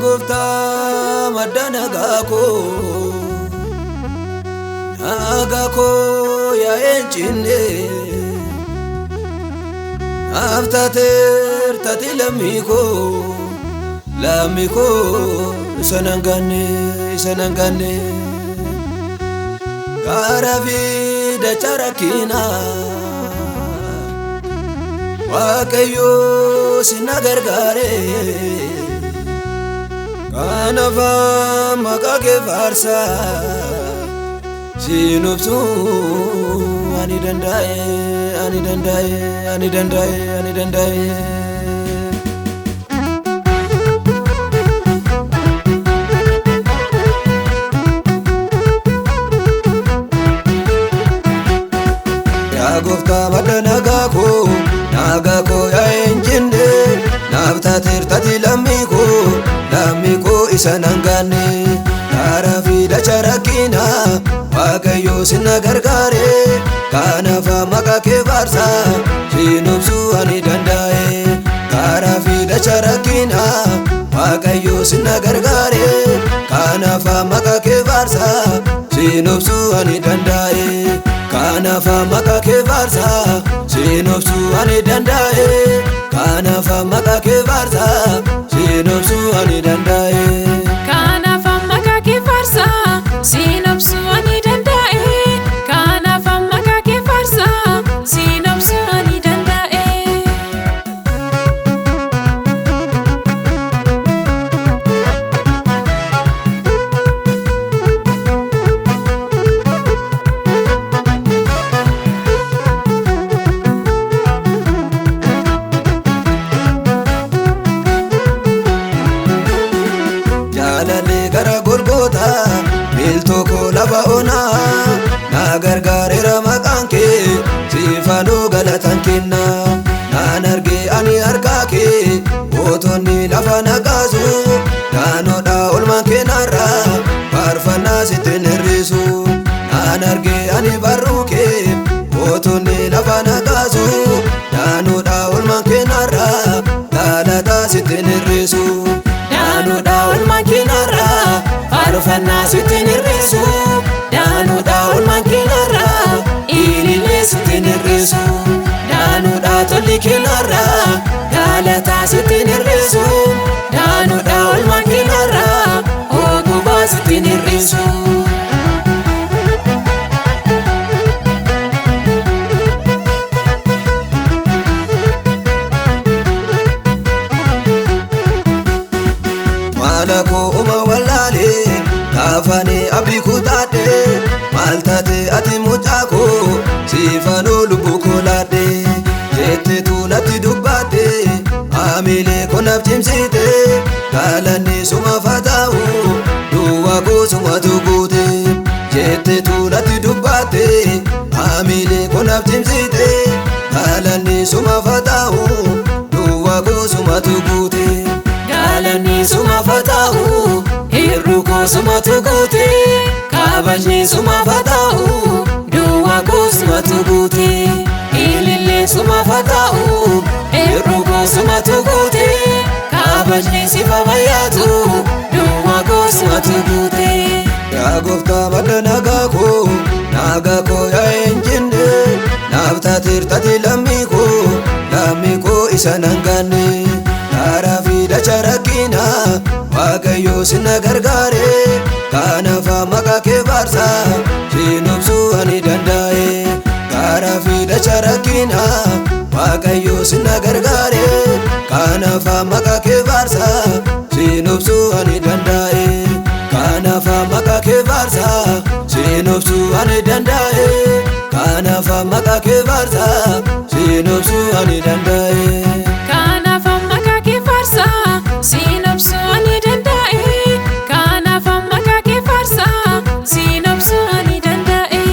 gofta madana gako ya enchine aftater tatilamiko lamiko sanangane karavi dacharakina wakayo sinagargare kanava makake farsa sinubsu ani dandae ya gofta madana gako ya enjinde naftatir tatilamiko isanangane karafi dacharakina wakayo sinagargare kanafa makake farsa sinubsu ani dandae karafi dacharakina wakayo sinagargare kanafa makake farsa sinubsu ani dandae kanafa makake farsa sinubsu ani dandae kanafa makake farsa sinubsu ani dandae kanafa makake farsa sinubsu ani dandae kanafa makake farsa sinubsu ani dandae gara golgota miltoko lava ona na gargareera maqanke sifano galatan kenna nan arge ani argake otonni lafa naqasu naanodha olman kenarra farfanna sitten hirrisu nan arge ani barruke otonni lafa naqasu naanodha olman kenarra galata sitten hirrisu naanodha olman kenarra farfanna sitten hirrisu naanodha olman kenarra ilile sitten hirrisu naanodha tolli kenarra galata sitten hirrisu naanodha olman kenarra oguba sitten hirrisu malako uma wallale kafane abdi kutade maltate ati muchako sifano lubuko lade jette tunati dubbate amile konaf jimsite kalani suma fatau duwa ko suma tugute jette tunati dubbate amile konaf jimsite kalani suma fatau duwa ko suma tugute galani suma fatau hirruko suma tugute kabajni suma fatau duwa ko suma tugute ilille suma fatau hirruko suma tugute kabajni sifa bayatu duwa ko suma tugute ya gofta madana gako ya enjinde naftatir tatilamiko isanangane karafi dacharakina wakayo sinagargare kanafa makake farsa sinubsu ani dandae karafi dacharakina wakayo sinagargare kanafa makake farsa sinubsu ani dandae kanafa makake farsa sinubsu ani dandae kanafa makake farsa sinubsu ani dandae kanafa makake farsa sinubsu ani dandae kanafa makake farsa sinubsu ani dandae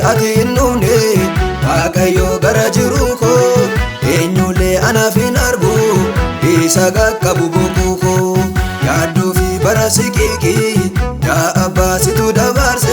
ati innumne wakayo gara jiruko dabarsa